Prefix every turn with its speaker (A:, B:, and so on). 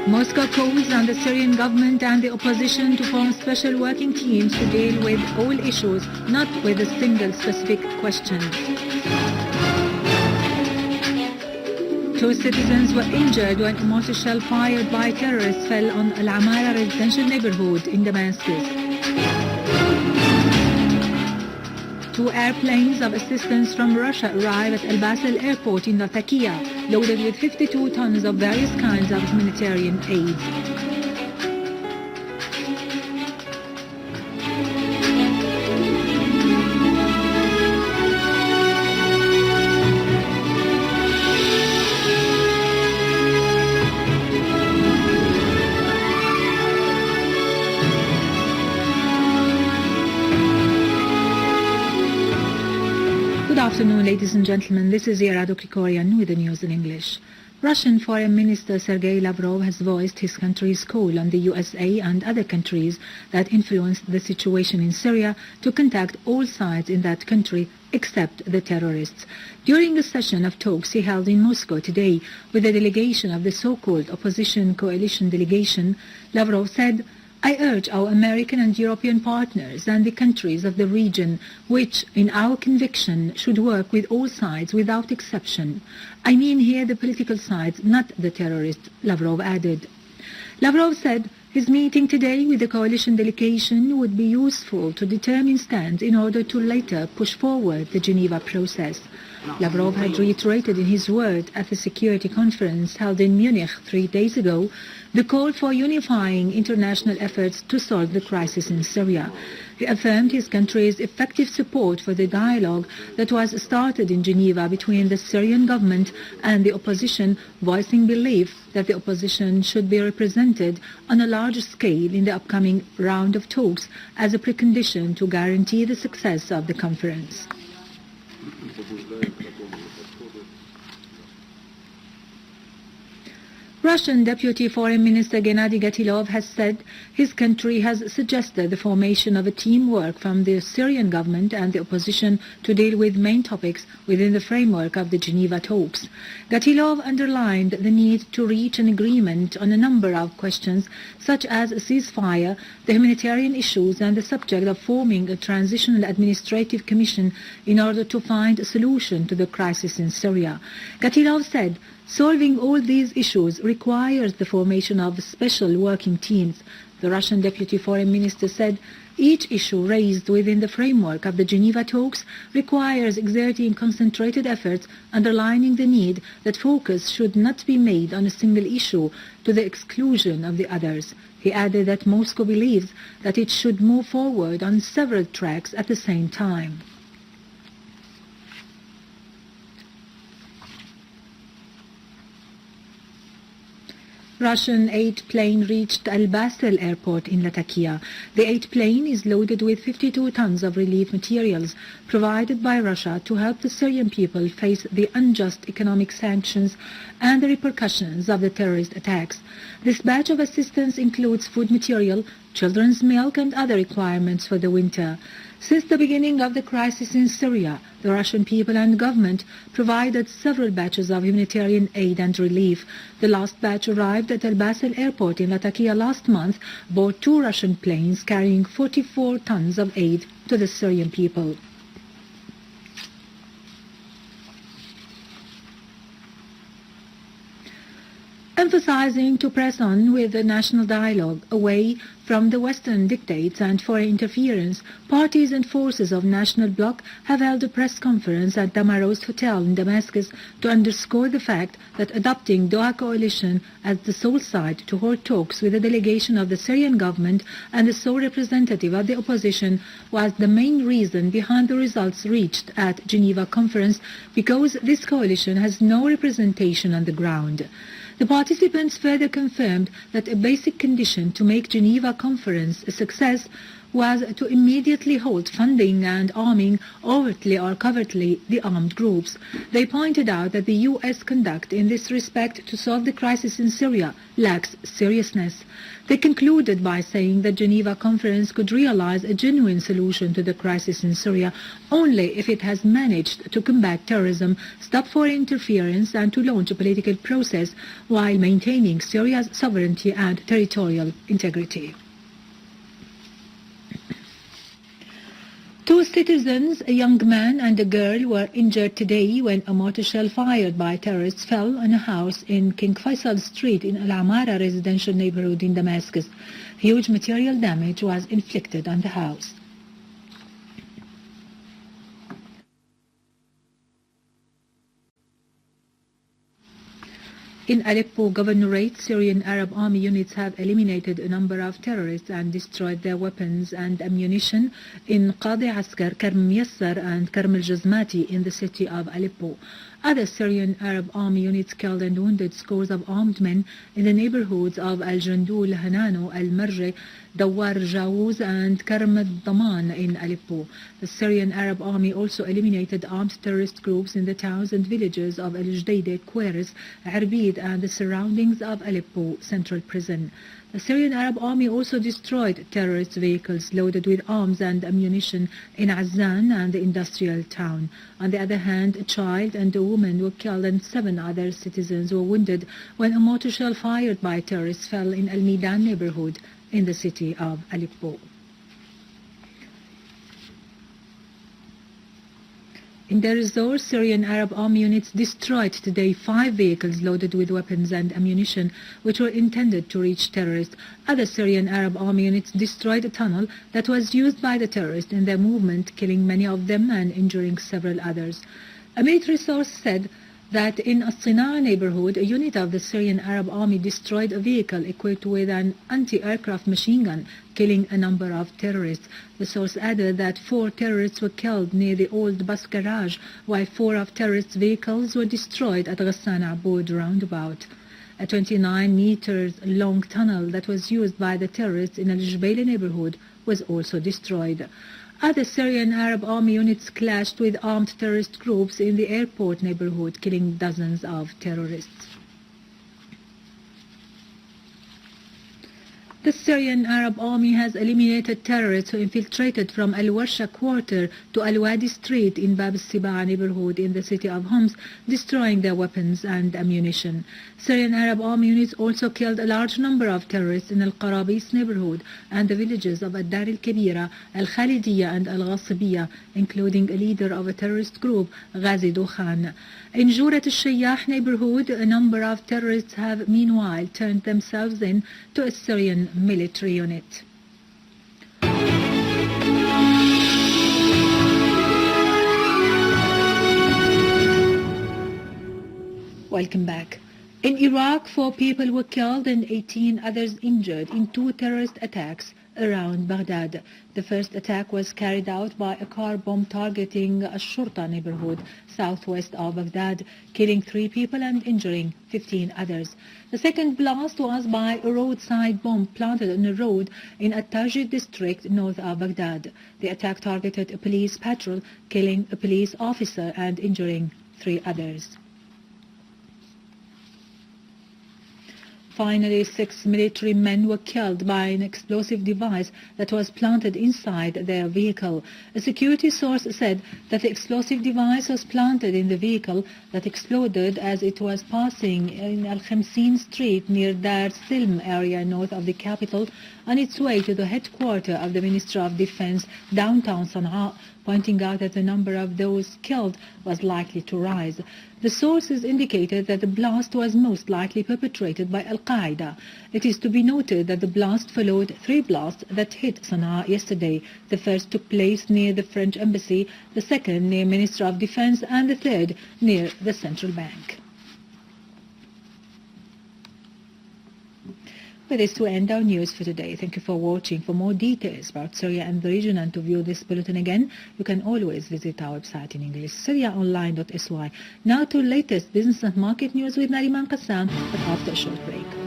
A: Moscow calls on the Syrian government and the opposition to form special working teams to deal with all issues, not with a single specific question. 2 citizens were injured when a mortar shell fired by terrorists fell on al-Amara residential neighborhood in Damascus. 2 airplanes of assistance from Russia arrive at al-Bassel airport in Lattakia, loaded with 52 tons of various kinds of humanitarian aid. Good afternoon, ladies and gentlemen. This is Irado Krikorian with the news in English. Russian Foreign Minister Sergei Lavrov has voiced his country's call on the USA and other countries that influenced the situation in Syria to contact all sides in that country except the terrorists. During a session of talks he held in Moscow today with a delegation of the so-called opposition coalition delegation, Lavrov said, "I urge our American and European partners and the countries of the region, which, in our conviction, should work with all sides without exception. I mean here the political sides, not the terrorists," Lavrov added. Lavrov said his meeting today with the coalition delegation would be useful to determine stands in order to later push forward the Geneva process. Lavrov had reiterated in his word at the security conference held in Munich 3 days ago the call for unifying international efforts to solve the crisis in Syria. He affirmed his country's effective support for the dialogue that was started in Geneva between the Syrian government and the opposition, voicing belief that the opposition should be represented on a larger scale in the upcoming round of talks as a precondition to guarantee the success of the conference. Russian Deputy Foreign Minister Gatelov has said his country has suggested the formation of a teamwork from the Syrian government and the opposition to deal with main topics within the framework of the Geneva talks. Gatelov underlined the need to reach an agreement on a number of questions such as a ceasefire, the humanitarian issues and the subject of forming a transitional administrative commission in order to find a solution to the crisis in Syria. Gatelov said, "Solving all these issues requires the formation of special working teams." The Russian Deputy Foreign Minister said, "Each issue raised within the framework of the Geneva talks requires exerting concentrated efforts, underlining the need that focus should not be made on a single issue to the exclusion of the others." He added that Moscow believes that it should move forward on several tracks at the same time. Russian aid plane reached al-Bassel airport in Lattakia. The aid plane is loaded with 52 tons of relief materials provided by Russia to help the Syrian people face the unjust economic sanctions and the repercussions of the terrorist attacks. This batch of assistance includes food material, children's milk and other requirements for the winter. Since the beginning of the crisis in Syria, the Russian people and government provided several batches of humanitarian aid and relief. The last batch arrived at al-Bassel airport in Lattakia last month, aboard 2 Russian planes carrying 44 tons of aid to the Syrian people. Emphasizing to press on with the national dialogue away from the Western dictates and foreign interference, parties and forces of national bloc have held a press conference at Damaros Hotel in Damascus to underscore the fact that adopting Doha coalition as the sole side to hold talks with a delegation of the Syrian government and the sole representative of the opposition was the main reason behind the results reached at Geneva conference, because this coalition has no representation on the ground. The participants further confirmed that a basic condition to make Geneva conference a success was to immediately halt funding and arming overtly or covertly the armed groups. They pointed out that the U.S. conduct in this respect to solve the crisis in Syria lacks seriousness. They concluded by saying the Geneva Conference could realize a genuine solution to the crisis in Syria only if it has managed to combat terrorism, stop foreign interference and to launch a political process while maintaining Syria's sovereignty and territorial integrity. Two citizens, a young man and a girl, were injured today when a mortar shell fired by terrorists fell on a house in King Faisal Street in Al-Amara residential neighborhood in Damascus. Huge material damage was inflicted on the house. In Aleppo Governorate, Syrian Arab Army units have eliminated a number of terrorists and destroyed their weapons and ammunition in Qadi Askar, Karm Yassar and Karm al-Jazmati in the city of Aleppo. Other Syrian Arab Army units killed and wounded scores of armed men in the neighborhoods of Al-Jandul, Hanano, Al-Marj, Dawar Jawuz and Karm al-Daman in Aleppo. The Syrian Arab Army also eliminated armed terrorist groups in the towns and villages of Al-Jdeide, Queris, Arbid and the surroundings of Aleppo Central Prison. The Syrian Arab Army also destroyed terrorist vehicles loaded with arms and ammunition in Azzan and the industrial town. On the other hand, a child and a woman were killed and 7 other citizens were wounded when a mortar shell fired by terrorists fell in Al-Midan neighborhood in the city of Aleppo. In Deir ez-Zor, Syrian Arab Army units destroyed today 5 vehicles loaded with weapons and ammunition which were intended to reach terrorists. Other Syrian Arab Army units destroyed a tunnel that was used by the terrorists in their movement, killing many of them and injuring several others. A military source said that in As-Sina neighborhood, a unit of the Syrian Arab Army destroyed a vehicle equipped with an anti-aircraft machine gun, killing a number of terrorists. The source added that 4 terrorists were killed near the old bus garage, while 4 of terrorists' vehicles were destroyed at Ghassan Aboud roundabout. A 29 meters long tunnel that was used by the terrorists in Al-Jubaili neighborhood was also destroyed. Other Syrian Arab Army units clashed with armed terrorist groups in the airport neighborhood, killing dozens of terrorists. The Syrian Arab Army has eliminated terrorists who infiltrated from Al-Warsha quarter to Al-Wadi Street in Bab al-Siba neighborhood in the city of Homs, destroying their weapons and ammunition. Syrian Arab Army units also killed a large number of terrorists in Al-Qarabis neighborhood and the villages of Ad-Dar al-Kabira, Al-Khalidiyya and Al-Ghasibiyya, including a leader of a terrorist group, Ghazi Dukhan. In Jurat al-Shayyah neighborhood, a number of terrorists have meanwhile turned themselves in to a Syrian military unit. Welcome back. In Iraq, 4 people were killed and 18 others injured in 2 terrorist attacks around Baghdad. The first attack was carried out by a car bomb targeting a Shurta neighborhood southwest of Baghdad, killing 3 people and injuring 15 others. The second blast was by a roadside bomb planted on a road in At-Tajid district north of Baghdad. The attack targeted a police patrol, killing a police officer and injuring 3 others. Finally, 6 military men were killed by an explosive device that was planted inside their vehicle. A security source said that the explosive device was planted in the vehicle that exploded as it was passing in Al-Khamsin Street near Dar Silm area north of the capital on its way to the headquarters of the Ministry of Defense downtown Sana'a, pointing out that the number of those killed was likely to rise. The sources indicated that the blast was most likely perpetrated by Al-Qaeda. It is to be noted that the blast followed 3 blasts that hit Sana'a yesterday. The first took place near the French embassy, the second near Ministry of Defense, and the third near the central bank. With this, we end our news for today. Thank you for watching. For more details about Syria and the region and to view this bulletin again, you can always visit our website in English, syriaonline.sy. Now to latest business and market news with Nariman Qassam, but after a short break.